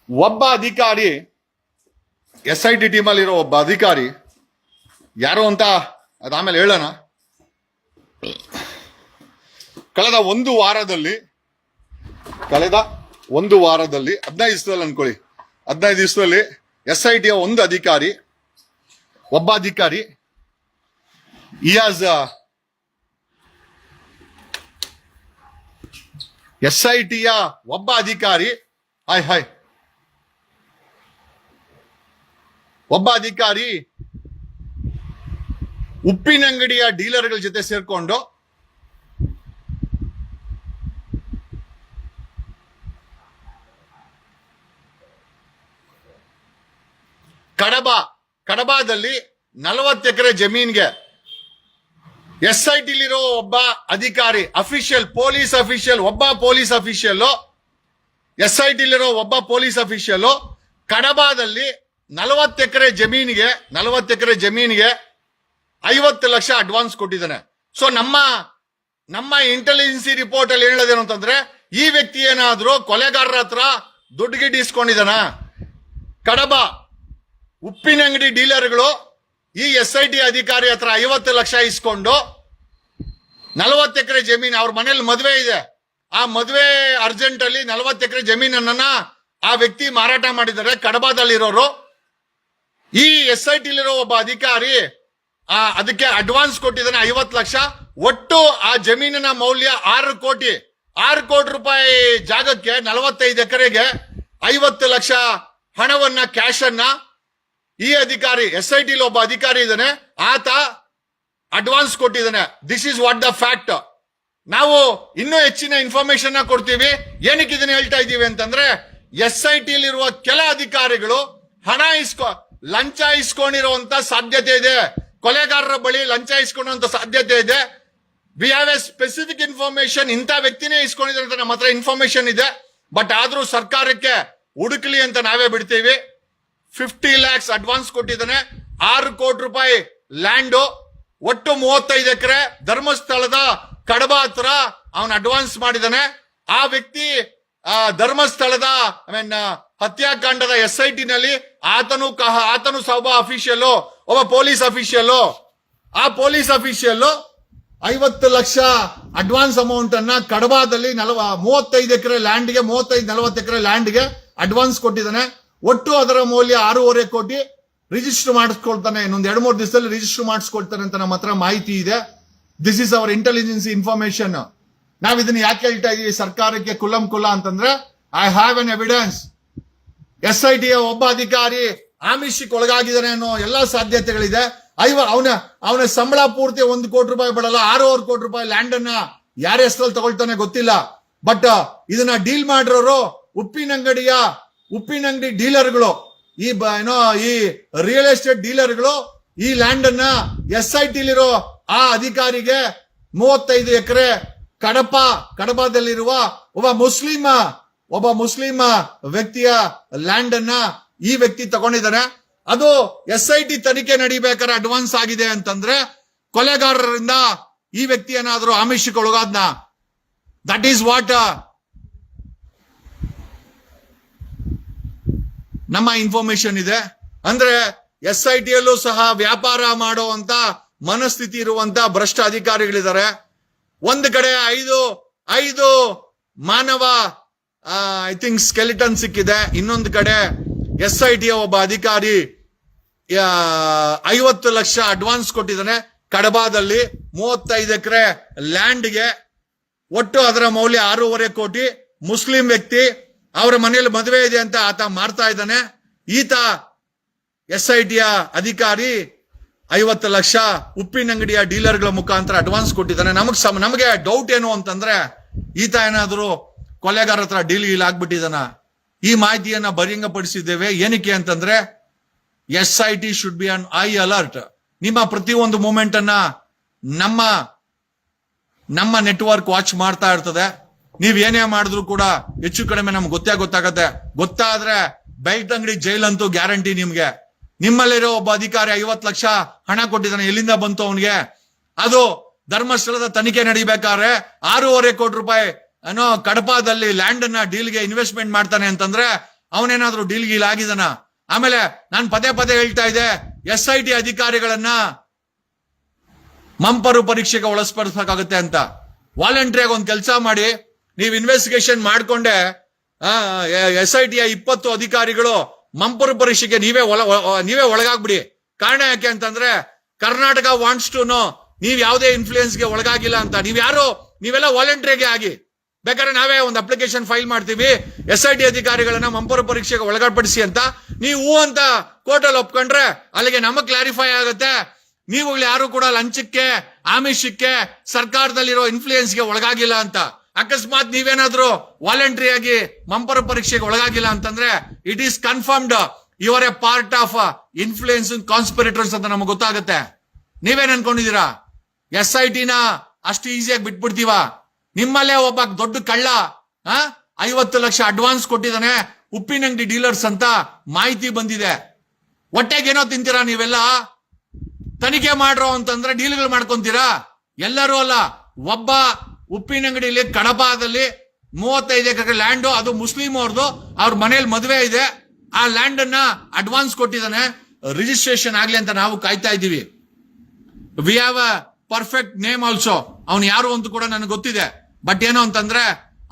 ಒಬ್ಬ ಅಧಿಕಾರಿ, SIT ಟೀಮ್ ಅಲ್ಲಿರೋ ಒಬ್ಬ ಅಧಿಕಾರಿ ಯಾರು ಅಂತ ಅದಾದ್ಮೇಲೆ ಹೇಳೋಣ. ಕಳೆದ ಒಂದು ವಾರದಲ್ಲಿ 15 ದಿವಸದಲ್ಲಿ ಅನ್ಕೊಳ್ಳಿ, 15 ದಿವಸದಲ್ಲಿ SIT ಒಂದು ಅಧಿಕಾರಿ, ಒಬ್ಬ ಅಧಿಕಾರಿ SIT ಒಬ್ಬ ಅಧಿಕಾರಿ ಒಬ್ಬ ಅಧಿಕಾರಿ ಉಪ್ಪಿನಂಗಡಿಯ ಡೀಲರ್ಗಳ ಜೊತೆ ಸೇರ್ಕೊಂಡು ಕಡಬದಲ್ಲಿ 40 ಎಕರೆ ಜಮೀನ್ಗೆ SIT ಒಬ್ಬ ಅಧಿಕಾರಿ, ಅಫಿಷಿಯಲ್, ಪೊಲೀಸ್ ಅಫಿಷಿಯಲ್, ಒಬ್ಬ ಪೊಲೀಸ್ ಅಫಿಷಿಯಲ್, SIT ಒಬ್ಬ ಪೊಲೀಸ್ ಅಫಿಷಿಯಲ್ ಕಡಬದಲ್ಲಿ 40 ಎಕರೆ ಜಮೀನಿಗೆ 50 ಲಕ್ಷ ಅಡ್ವಾನ್ಸ್ ಕೊಟ್ಟಿದ್ದಾನೆ. ಸೊ ನಮ್ಮ ಇಂಟೆಲಿಜೆನ್ಸಿ ರಿಪೋರ್ಟ್ ಅಲ್ಲಿ ಹೇಳೋದೇನು ಅಂತಂದ್ರೆ, ಈ ವ್ಯಕ್ತಿ ಏನಾದ್ರೂ ಕೊಲೆಗಾರರ ಹತ್ರ ದುಡ್ಡು ಗಿಡ್ಡು ಇಸ್ಕೊಂಡಿದ್ದಾನ? ಕಡಬ ಉಪ್ಪಿನಂಗಡಿ ಡೀಲರ್ಗಳು ಈ SIT ಅಧಿಕಾರಿ ಹತ್ರ 50 ಲಕ್ಷ ಇಸ್ಕೊಂಡು 40 ಎಕರೆ ಜಮೀನು, ಅವ್ರ ಮನೇಲಿ ಮದುವೆ ಇದೆ, ಆ ಮದುವೆ ಅರ್ಜೆಂಟ್ ಅಲ್ಲಿ 40 ಎಕರೆ ಜಮೀನನ್ನ ಆ ವ್ಯಕ್ತಿ ಮಾರಾಟ ಮಾಡಿದ್ದಾರೆ. ಕಡಬದಲ್ಲಿರೋರು ಈ SIT ಒಬ್ಬ ಅಧಿಕಾರಿ ಅದಕ್ಕೆ ಅಡ್ವಾನ್ಸ್ ಕೊಟ್ಟಿದ್ದಾನೆ 50 ಲಕ್ಷ. ಒಟ್ಟು ಆ ಜಮೀನಿನ ಮೌಲ್ಯ 6 ಕೋಟಿ ರೂಪಾಯಿ ಜಾಗಕ್ಕೆ 45 ಎಕರೆಗೆ 50 ಲಕ್ಷ ಹಣವನ್ನ, ಕ್ಯಾಶ್ ಅನ್ನ ಈ ಅಧಿಕಾರಿ, SIT ಒಬ್ಬ ಅಧಿಕಾರಿ ಇದ್ದಾನೆ, ಆತ ಅಡ್ವಾನ್ಸ್ ಕೊಟ್ಟಿದ್ದಾನೆ. This is what the fact. ನಾವು ಇನ್ನೂ ಹೆಚ್ಚಿನ ಇನ್ಫಾರ್ಮೇಶನ್ ಕೊಡ್ತೀವಿ. ಏನಕ್ಕೆ ಇದನ್ನ ಹೇಳ್ತಾ ಇದ್ದೀವಿ ಅಂತಂದ್ರೆ, SIT ಕೆಲ ಅಧಿಕಾರಿಗಳು ಲಂಚ ಇಸ್ಕೊಂಡಿರುವಂತ ಸಾಧ್ಯತೆ ಇದೆ. ಕೊಲೆಗಾರರ ಬಳಿ ಲಂಚ ಇಸ್ಕೊಳ್ಳುವಂತ ಸಾಧ್ಯತೆ ಇದೆ. We have A specific information. ಇಂಥ ವ್ಯಕ್ತಿನೇ ಇಸ್ಕೊಂಡಿದ್ದಾರೆ ಅಂತ ನಮ್ಮ ಹತ್ರ ಇನ್ಫಾರ್ಮೇಶನ್ ಇದೆ. ಬಟ್ ಆದ್ರೂ ಸರ್ಕಾರಕ್ಕೆ ಹುಡುಕ್ಲಿ ಅಂತ ನಾವೇ ಬಿಡ್ತೀವಿ. 50 lakhs ಅಡ್ವಾನ್ಸ್ ಕೊಟ್ಟಿದ್ದಾನೆ. 6 ಕೋಟಿ ರೂಪಾಯಿ ಲ್ಯಾಂಡ್, ಒಟ್ಟು 35 ಎಕರೆ ಧರ್ಮಸ್ಥಳದ ಕಡಬ ಹತ್ರ ಅವನು ಅಡ್ವಾನ್ಸ್ ಮಾಡಿದ್ದಾನೆ. ಆ ವ್ಯಕ್ತಿ ಧರ್ಮಸ್ಥಳದ ಹತ್ಯಾಕಾಂಡದ SIT ನಲ್ಲಿ ಆತನು ಸಹ ಒಬ್ಬ ಅಫಿಷಿಯಲ್, ಒಬ್ಬ ಪೊಲೀಸ್ ಅಫಿಷಿಯಲ್. ಆ police official 50 lakh advance amount ಅನ್ನ ಕಡಬದಲ್ಲಿ 35 ಎಕರೆ ಲ್ಯಾಂಡ್ಗೆ 35-40 ಎಕರೆ ಲ್ಯಾಂಡ್ಗೆ ಅಡ್ವಾನ್ಸ್ ಕೊಟ್ಟಿದ್ದಾನೆ. ಒಟ್ಟು ಅದರ ಮೌಲ್ಯ 6.5 ಕೋಟಿ. ರಿಜಿಸ್ಟರ್ ಮಾಡಿಸ್ಕೊಳ್ತಾನೆ, ಇನ್ನೊಂದು 2-3 ದಿವಸದಲ್ಲಿ ರಿಜಿಸ್ಟರ್ ಮಾಡಿಸ್ಕೊಳ್ತಾನೆ ಅಂತ ನಮ್ಮ ಹತ್ರ ಮಾಹಿತಿ ಇದೆ. This is our intelligence information. ನಾವ್ ಇದನ್ನ ಯಾಕೆ ಹೇಳ್ತಾ ಇದೀವಿ ಸರ್ಕಾರಕ್ಕೆ ಕುಲ್ಲ ಅಂತಂದ್ರೆ, I have an evidence. SIT ಒಬ್ಬ ಅಧಿಕಾರಿ ಆಮಿಷಕ್ಕೆ ಒಳಗಾಗಿದ್ದಾನೆ ಅನ್ನೋ ಎಲ್ಲಾ ಸಾಧ್ಯತೆಗಳಿದೆ. ಅವನ ಸಂಬಳ ಪೂರ್ತಿ 1 ಕೋಟಿ ರೂಪಾಯಿ ಬಡಲ್ಲ, 6.5 ಕೋಟಿ ರೂಪಾಯಿ ಲ್ಯಾಂಡ್ ಅನ್ನ ಯಾರ ಹೆಸರಲ್ಲಿ ತಗೊಳ್ತಾನೆ ಗೊತ್ತಿಲ್ಲ. ಬಟ್ ಇದನ್ನ ಡೀಲ್ ಮಾಡಿರೋರು ಉಪ್ಪಿನಂಗಡಿ ಡೀಲರ್ಗಳು, ಈ ರಿಯಲ್ ಎಸ್ಟೇಟ್ ಡೀಲರ್ಗಳು ಈ ಲ್ಯಾಂಡ್ ಅನ್ನ SIT ಆ ಅಧಿಕಾರಿಗೆ 35 ಎಕರೆ ಕಡಬದಲ್ಲಿರುವ ಒಬ್ಬ ಮುಸ್ಲಿಂ ವ್ಯಕ್ತಿಯ ಲ್ಯಾಂಡ್ ಅನ್ನ ಈ ವ್ಯಕ್ತಿ ತಗೊಂಡಿದ್ದಾನೆ. ಅದು SIT ತನಿಖೆ ನಡಿಬೇಕಾದ್ರೆ ಅಡ್ವಾನ್ಸ್ ಆಗಿದೆ ಅಂತಂದ್ರೆ ಕೊಲೆಗಾರರಿಂದ ಈ ವ್ಯಕ್ತಿ ಏನಾದ್ರೂ ಆಮಿಷಕ್ಕೆ ಒಳಗಾದ್ನ? ದಟ್ ಈಸ್ ವಾಟ್ ನಮ್ಮ ಇನ್ಫಾರ್ಮೇಶನ್ ಇದೆ. ಅಂದ್ರೆ SIT ಯಲ್ಲೂ ಸಹ ವ್ಯಾಪಾರ ಮಾಡುವಂತ ಮನಸ್ಥಿತಿ ಇರುವಂತ ಭ್ರಷ್ಟ ಅಧಿಕಾರಿಗಳಿದ್ದಾರೆ. ಒಂದು ಕಡೆ ಐದು ಮಾನವ ಐ ಥಿಂಕ್ ಸ್ಕೆಲಿಟನ್ ಸಿಕ್ಕಿದೆ. ಇನ್ನೊಂದು ಕಡೆ SIT ಒಬ್ಬ ಅಧಿಕಾರಿ 50 ಲಕ್ಷ ಅಡ್ವಾನ್ಸ್ ಕೊಟ್ಟಿದ್ದಾನೆ ಕಡಬಾದಲ್ಲಿ 35 ಎಕರೆ ಲ್ಯಾಂಡ್ಗೆ. ಒಟ್ಟು ಅದರ ಮೌಲ್ಯ 6.5 ಕೋಟಿ. ಮುಸ್ಲಿಂ ವ್ಯಕ್ತಿ, ಅವರ ಮನೆಯಲ್ಲಿ ಮದುವೆ ಇದೆ ಅಂತ ಆತ ಮಾರ್ತಾ ಇದ್ದಾನೆ. ಈತ SIT ಅಧಿಕಾರಿ 50 ಲಕ್ಷ ಉಪ್ಪಿನಂಗಡಿಯ ಡೀಲರ್ಗಳ ಮುಖಾಂತರ ಅಡ್ವಾನ್ಸ್ ಕೊಟ್ಟಿದ್ದಾನೆ. ನಮಗೆ ಡೌಟ್ ಏನು ಅಂತಂದ್ರೆ ಈತ ಏನಾದ್ರು ಕೊಲೆಗಾರ ಹತ್ರ ಡೀಲ್ ಆಗ್ಬಿಟ್ಟಿದಾನ? ಈ ಮಾಹಿತಿಯನ್ನ ಬಹಿರಂಗಪಡಿಸಿದ್ದೇವೆ. ಏನಕ್ಕೆ ಅಂತಂದ್ರೆ SIT should be on I alert. ನಿಮ್ಮ ಪ್ರತಿಯೊಂದು ಮೂಮೆಂಟ್ ಅನ್ನ ನಮ್ಮ ನೆಟ್ವರ್ಕ್ ವಾಚ್ ಮಾಡ್ತಾ ಇರ್ತದೆ. ನೀವ್ ಏನೇ ಮಾಡಿದ್ರು ಕೂಡ ಹೆಚ್ಚು ಕಡಿಮೆ ನಮ್ಗೆ ಗೊತ್ತಾಗತ್ತೆ. ಗೊತ್ತಾದ್ರೆ ಬೆಳ್ತಂಗಡಿ ಜೈಲಂತೂ ಗ್ಯಾರಂಟಿ ನಿಮ್ಗೆ. ನಿಮ್ಮಲ್ಲಿರೋ ಒಬ್ಬ ಅಧಿಕಾರಿ 50 ಲಕ್ಷ ಹಣ ಕೊಟ್ಟಿದ್ದಾನೆ, ಎಲ್ಲಿಂದ ಬಂತು ಅವನಿಗೆ? ಅದು ಧರ್ಮಸ್ಥಳದ ತನಿಖೆ ನಡಿಬೇಕಾದ್ರೆ 6.5 ಕೋಟಿ ರೂಪಾಯಿ ಏನೋ ಕಡಪದಲ್ಲಿ ಲ್ಯಾಂಡ್ ಅನ್ನ ಡೀಲ್ಗೆ ಇನ್ವೆಸ್ಟ್ಮೆಂಟ್ ಮಾಡ್ತಾನೆ ಅಂತಂದ್ರೆ ಅವನೇನಾದ್ರೂ ಡೀಲ್ ಆಗಿದಾನ? ಆಮೇಲೆ ನಾನು ಪದೇ ಹೇಳ್ತಾ ಇದ್ದೆ, SIT ಅಧಿಕಾರಿಗಳನ್ನ ಮಂಪರು ಪರೀಕ್ಷೆಗೆ ಒಳಸ್ಪಡಿಸಬೇಕಾಗುತ್ತೆ ಅಂತ. ವಾಲಂಟ್ರಿಯಾಗಿ ಒಂದು ಕೆಲಸ ಮಾಡಿ, ನೀವು ಇನ್ವೆಸ್ಟಿಗೇಷನ್ ಮಾಡ್ಕೊಂಡೆ SIT 20 ಅಧಿಕಾರಿಗಳು ಮಂಪರು ಪರೀಕ್ಷೆಗೆ ನೀವೇ ಒಳಗಾಗ್ಬಿಡಿ. ಕಾರಣ ಯಾಕೆ ಅಂತಂದ್ರೆ ಕರ್ನಾಟಕ ವಾಂಟ್ಸ್ ಟು ನೋ ನೀವ್ ಯಾವುದೇ ಇನ್ಫ್ಲೂಯೆನ್ಸ್ಗೆ ಒಳಗಾಗಿಲ್ಲ ಅಂತ. ನೀವೆಲ್ಲ ವಾಲಂಟ್ರಿಗೆ ಆಗಿ, ಬೇಕಾದ್ರೆ ನಾವೇ ಒಂದು ಅಪ್ಲಿಕೇಶನ್ ಫೈಲ್ ಮಾಡ್ತೀವಿ SIT ಅಧಿಕಾರಿಗಳನ್ನ ಮಂಪರು ಪರೀಕ್ಷೆಗೆ ಒಳಗಾಡ್ಪಡಿಸಿ ಅಂತ. ನೀವು ಅಂತ ಕೋರ್ಟಲ್ಲಿ ಒಪ್ಕೊಂಡ್ರೆ ಅಲ್ಲಿಗೆ ನಮಗ್ ಕ್ಲಾರಿಫೈ ಆಗುತ್ತೆ ನೀವುಗಳು ಯಾರು ಕೂಡ ಲಂಚಕ್ಕೆ, ಆಮಿಷಕ್ಕೆ, ಸರ್ಕಾರದಲ್ಲಿರೋ ಇನ್ಫ್ಲೂಯೆನ್ಸ್ಗೆ ಒಳಗಾಗಿಲ್ಲ ಅಂತ. ಅಕಸ್ಮಾತ್ ನೀವೇನಾದ್ರೂ ವಾಲಂಟ್ರಿ ಆಗಿ ಮಂಪರ ಪರೀಕ್ಷೆಗೆ ಒಳಗಾಗಿಲ್ಲ ಅಂತಂದ್ರೆ it is confirmed you are a part of influence conspirators ಅಂತ ನಮಗೆ ಗೊತ್ತಾಗುತ್ತೆ. ನೀವೇನ್ ಅನ್ಕೊಂಡಿದೀರಾ SIT ನ ಅಷ್ಟು ಈಸಿಯಾಗಿ ಬಿಟ್ಬಿಡ್ತೀವ? ನಿಮ್ಮಲ್ಲೇ ಒಬ್ಬ ದೊಡ್ಡ ಕಳ್ಳ 50 ಲಕ್ಷ ಅಡ್ವಾನ್ಸ್ ಕೊಟ್ಟಿದ್ದಾನೆ ಉಪ್ಪಿನಂಗಡಿ ಡೀಲರ್ಸ್ ಅಂತ ಮಾಹಿತಿ ಬಂದಿದೆ. ಹೊಟ್ಟೆಗೇನೋ ತಿಂತೀರಾ ನೀವೆಲ್ಲ? ತನಿಖೆ ಮಾಡ್ರೋ ಅಂತಂದ್ರೆ ಡೀಲ್ಗಳು ಮಾಡ್ಕೊಂತೀರಾ? ಎಲ್ಲರೂ ಅಲ್ಲ, ಒಬ್ಬ ಉಪ್ಪಿನಂಗಡಿಯಲ್ಲಿ ಕಡಬದಲ್ಲಿ 35 ಎಕರೆ ಲ್ಯಾಂಡ್, ಅದು ಮುಸ್ಲಿಂ ಅವ್ರದ್ದು, ಅವ್ರ ಮನೇಲಿ ಮದುವೆ ಇದೆ. ಆ ಲ್ಯಾಂಡ್ ಅನ್ನ ಅಡ್ವಾನ್ಸ್ ಕೊಟ್ಟಿದ್ದಾನೆ, ರಿಜಿಸ್ಟ್ರೇಷನ್ ಆಗ್ಲಿ ಅಂತ ನಾವು ಕಾಯ್ತಾ ಇದ್ದೀವಿ. We have a perfect name also. ಅವ್ನು ಯಾರು ಅಂತ ಕೂಡ ನನಗೆ ಗೊತ್ತಿದೆ. ಬಟ್ ಏನು ಅಂತಂದ್ರೆ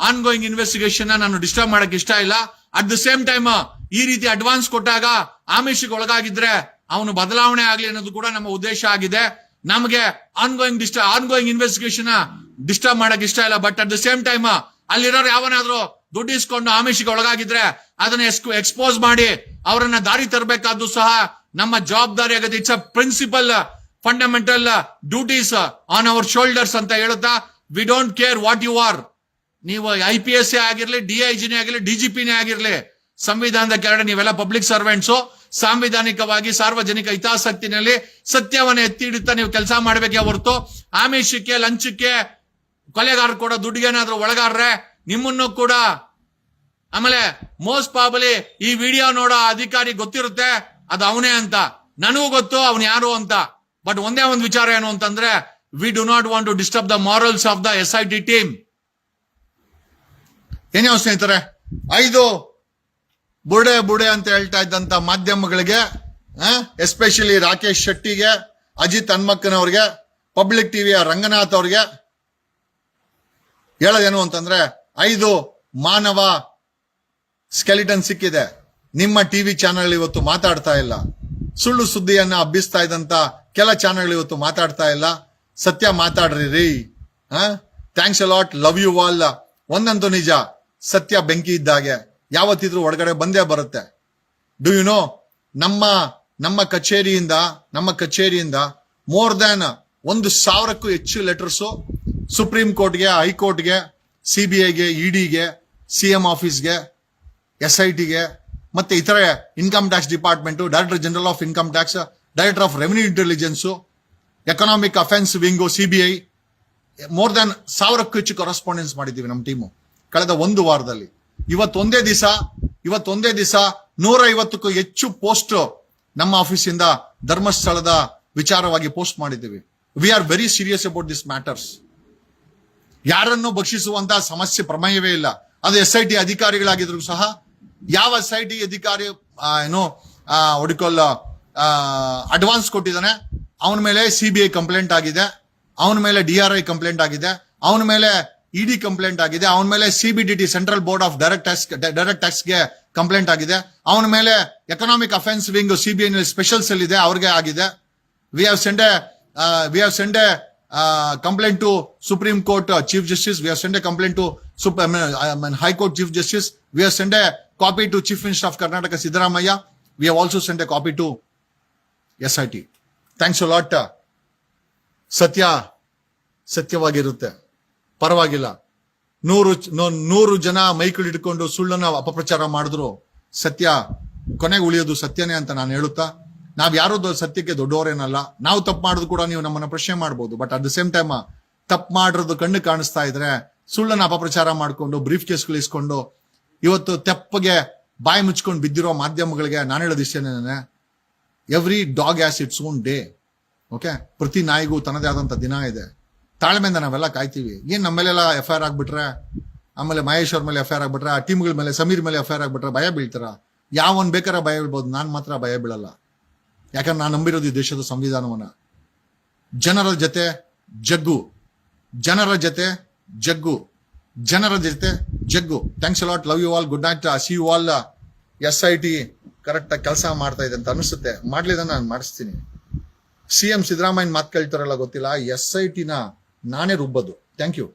ಆನ್ ಗೋಯಿಂಗ್ ಇನ್ವೆಸ್ಟಿಗೇಷನ್ ನಾನು ಡಿಸ್ಟರ್ಬ್ ಮಾಡಕ್ ಇಷ್ಟ ಇಲ್ಲ. ಅಟ್ ದ ಸೇಮ್ ಟೈಮ್ ಈ ರೀತಿ ಅಡ್ವಾನ್ಸ್ ಕೊಟ್ಟಾಗ ಆಮಿಷಕ್ಕೆ ಒಳಗಾಗಿದ್ರೆ ಅವನು ಬದಲಾವಣೆ ಆಗ್ಲಿ ಅನ್ನೋದು ಕೂಡ ನಮ್ಮ ಉದ್ದೇಶ ಆಗಿದೆ. ನಮಗೆ ಆನ್ ಗೋಯಿಂಗ್ ಇನ್ವೆಸ್ಟಿಗೇಷನ್ ಡಿಸ್ಟರ್ಬ್ ಮಾಡಕ್ ಇಷ್ಟ ಇಲ್ಲ. But at the same time ಅಲ್ಲಿರೋರು ಯಾವನಾದ್ರೂ ದುಡ್ಡು ಇಸ್ಕೊಂಡು ಆಮಿಷಕ್ಕೆ ಒಳಗಾಗಿದ್ರೆ ಅದನ್ನ ಎಕ್ಸ್ಪೋಸ್ ಮಾಡಿ ಅವರನ್ನ ದಾರಿ ತರಬೇಕಾದ್ದು ಸಹ ನಮ್ಮ ಜವಾಬ್ದಾರಿ ಆಗುತ್ತೆ. It's a principal fundamental duties on our shoulders ಅಂತ ಹೇಳುತ್ತಾ, we don't care what you are. ನೀವು IPS ಆಗಿರ್ಲಿ, DIGನೇ ಆಗಿರ್ಲಿ, DGPನೇ ಆಗಿರ್ಲಿ, ಸಂವಿಧಾನದ ಕೆಳಗಡೆ ನೀವೆಲ್ಲ ಪಬ್ಲಿಕ್ ಸರ್ವೆಂಟ್ಸು. ಸಾಂವಿಧಾನಿಕವಾಗಿ ಸಾರ್ವಜನಿಕ ಹಿತಾಸಕ್ತಿನಲ್ಲಿ ಸತ್ಯವನ್ನ ಎತ್ತಿ ಹಿಡಿತಾ ನೀವು ಕೆಲಸ ಮಾಡ್ಬೇಕೇ ಹೊರತು ಆಮಿಷಕ್ಕೆ, ಲಂಚಕ್ಕೆ, ಕೊಲೆಗಾರ ಕೂಡ ದುಡ್ಡಿಗೇನಾದ್ರೂ ಒಳಗಾರ್ರೆ ನಿಮ್ಮನ್ನು ಕೂಡ. ಆಮೇಲೆ ಮೋಸ್ಟ್ ಪ್ರಾಬಲಿ ಈ ವಿಡಿಯೋ ನೋಡೋ ಅಧಿಕಾರಿ ಗೊತ್ತಿರುತ್ತೆ ಅದು ಅವನೇ ಅಂತ. ನನಗೂ ಗೊತ್ತು ಅವನು ಯಾರು ಅಂತ. ಬಟ್ ಒಂದೇ ಒಂದು ವಿಚಾರ ಏನು ಅಂತಂದ್ರೆ, we do not want to disturb the morals of the SIT team. ಏನೇ ಸ್ನೇಹಿತರೆ, 5 ಬುಡೆ ಅಂತ ಹೇಳ್ತಾ ಇದ್ದಂತ ಮಾಧ್ಯಮಗಳಿಗೆ, ಎಸ್ಪೆಷಲಿ ರಾಕೇಶ್ ಶೆಟ್ಟಿಗೆ, ಅಜಿತ್ ಹನ್ಮಕ್ಕನವ್ರಿಗೆ, ಪಬ್ಲಿಕ್ ಟಿವಿಯ ರಂಗನಾಥ್ ಅವ್ರಿಗೆ ಹೇಳೋದೇನು ಅಂತಂದ್ರೆ, 5 ಮಾನವ ಸ್ಕೆಲಿಟನ್ ಸಿಕ್ಕಿದೆ. ನಿಮ್ಮ ಟಿವಿ ಚಾನೆಲ್ ಇವತ್ತು ಮಾತಾಡ್ತಾ ಇಲ್ಲ. ಸುಳ್ಳು ಸುದ್ದಿಯನ್ನ ಹಬ್ಬಿಸ್ತಾ ಇದ್ದಂತ ಕೆಲ ಚಾನೆಲ್ ಇವತ್ತು ಮಾತಾಡ್ತಾ ಇಲ್ಲ. ಸತ್ಯ ಮಾತಾಡ್ರಿ ರೀ. Thanks a lot, love you all. ಒಂದಂತೂ ನಿಜ, ಸತ್ಯ ಬೆಂಕಿ ಇದ್ದಾಗೆ ಯಾವತ್ತಿದ್ರೂ ಒಳಗಡೆ ಬಂದೇ ಬರುತ್ತೆ. ಡು ಯು ನೋ, ನಮ್ಮ ಕಚೇರಿಯಿಂದ ಮೋರ್ ದ್ಯಾನ್ 1,000ಕ್ಕೂ ಹೆಚ್ಚು ಲೆಟರ್ಸು ಸುಪ್ರೀಂ ಕೋರ್ಟ್ಗೆ, ಹೈಕೋರ್ಟ್ಗೆ, CBIಗೆ, EDಗೆ, CM ಆಫೀಸ್ಗೆ, SITಗೆ, ಮತ್ತೆ ಇತರೆ income tax department, director general of income tax, director of revenue intelligence, economic offence wing, CBI, more than 1,000ಕ್ಕೂ ಹೆಚ್ಚು ಕರೆಸ್ಪಾಂಡೆನ್ಸ್ ಮಾಡಿದ್ದೀವಿ ನಮ್ಮ ಟೀಮು. ಕಳೆದ 1 ವಾರದಲ್ಲಿ. ಇವತ್ತೊಂದೇ ದಿವಸ 150ಕ್ಕೂ ಹೆಚ್ಚು ಪೋಸ್ಟ್ ನಮ್ಮ ಆಫೀಸಿಂದ ಧರ್ಮಸ್ಥಳದ ವಿಚಾರವಾಗಿ ಪೋಸ್ಟ್ ಮಾಡಿದ್ದೀವಿ. We are very serious about this matters. ಯಾರನ್ನು ಭಕ್ಷಿಸುವಂತಹ ಸಮಸ್ಯೆ ಪ್ರಮೇಯವೇ ಇಲ್ಲ. ಅದು SIT ಅಧಿಕಾರಿಗಳಾಗಿದ್ರು ಸಹ ಯಾವ SIT ಅಧಿಕಾರಿ ಅಡ್ವಾನ್ಸ್ ಕೊಟ್ಟಿದ್ದಾನೆ ಅವನ ಮೇಲೆ CBI ಕಂಪ್ಲೇಂಟ್ ಆಗಿದೆ, ಅವನ ಮೇಲೆ DRI ಕಂಪ್ಲೇಂಟ್ ಆಗಿದೆ, ಅವನ ಮೇಲೆ ED ಕಂಪ್ಲೇಂಟ್ ಆಗಿದೆ, ಅವನ ಮೇಲೆ CBDT central board of direct ಟ್ಯಾಕ್ಸ್ಗೆ ಕಂಪ್ಲೇಂಟ್ ಆಗಿದೆ, ಅವನ ಮೇಲೆ ಎಕನಾಮಿಕ್ ಅಫೆನ್ಸ್ ವಿಂಗ್ CBI ನಲ್ಲಿ ಸ್ಪೆಷಲ್ ಸೆಲ್ ಇದೆ, ಅವ್ರಿಗೆ ಆಗಿದೆ. We have send a complaint to Supreme Court Chief Justice. We have sent a complaint to High Court Chief Justice. We have sent a copy to Chief Minister of Karnataka Siddaramaiah. We have also sent a copy to SIT. Thanks a lot. ಸತ್ಯವಾಗಿರುತ್ತೆ, ಪರವಾಗಿಲ್ಲ. 100 ಜನ Michael ಇಟ್ಕೊಂಡು ಸುಳ್ಳನ್ನ ಅಪಪ್ರಚಾರ ಮಾಡಿದ್ರು ಸತ್ಯ ಕೊನೆಗೆ ಉಳಿಯೋದು ಸತ್ಯನೇ ಅಂತ ನಾನು ಹೇಳುತ್ತಾ, ನಾವ್ ಯಾರೋ ಸತ್ಯಕ್ಕೆ ದೊಡ್ಡವರೇನಲ್ಲ. ನಾವು ತಪ್ಪು ಮಾಡೋದು ಕೂಡ ನೀವು ನಮ್ಮನ್ನ ಪ್ರಶ್ನೆ ಮಾಡ್ಬೋದು. But at the same time ತಪ್ಪು ಮಾಡಿರೋದು ಕಣ್ಣು ಕಾಣಿಸ್ತಾ ಇದ್ರೆ ಸುಳ್ಳನ್ನ ಅಪಪ್ರಚಾರ ಮಾಡ್ಕೊಂಡು ಬ್ರೀಫ್ ಕೇಸ್ಗಳು ಇಸ್ಕೊಂಡು ಇವತ್ತು ತೆಪ್ಪಗೆ ಬಾಯಿ ಮುಚ್ಕೊಂಡು ಬಿದ್ದಿರೋ ಮಾಧ್ಯಮಗಳಿಗೆ ನಾನು ಹೇಳೋದು ಇಷ್ಟೇನೆ, every dog has its own day. Okay, ಪ್ರತಿ ನಾಯಿಗೂ ತನ್ನದೇ ಆದಂತ ದಿನ ಇದೆ. ತಾಳ್ಮೆಯಿಂದ ನಾವೆಲ್ಲ ಕಾಯ್ತೀವಿ. ಏನ್ ನಮ್ಮ ಮೇಲೆಲ್ಲ FIR ಆಗ್ಬಿಟ್ರೆ, ಆಮೇಲೆ ಮಹೇಶ್ ಅವ್ರ ಮೇಲೆ FIR ಆಗ್ಬಿಟ್ರೆ, ಆ ಟೀಮ್ಗಳ ಮೇಲೆ ಸಮೀರ್ ಮೇಲೆ FIR ಆಗ್ಬಿಟ್ರೆ ಭಯ ಬೀಳ್ತಾರ? ಯಾವನ್ ಬೇಕಾರ ಭಯ ಬೀಳ್ಬೋದು, ನಾನ್ ಮಾತ್ರ ಭಯ ಬೀಳಲ್ಲ. ಯಾಕಂದ್ರೆ ನಾನು ನಂಬಿರೋದು ಈ ದೇಶದ ಸಂವಿಧಾನವನ್ನ. ಜನರ ಜೊತೆ Jaggu. Thanks a lot. Love you all. Good night. See you all. SIT correct ಆಗಿ ಕೆಲಸ ಮಾಡ್ತಾ ಇದೆ ಅಂತ ಅನಿಸುತ್ತೆ. ಮಾಡ್ಲಿಲ್ಲ ನಾನು ಮಾಡಿಸ್ತೀನಿ. CM ಸಿದ್ದರಾಮಯ್ಯ ಮಾತು ಕೇಳ್ತಾರಲ್ಲ ಗೊತ್ತಿಲ್ಲ, SIT ನ ನಾನೇ ರುಬ್ಬೋದು. Thank you.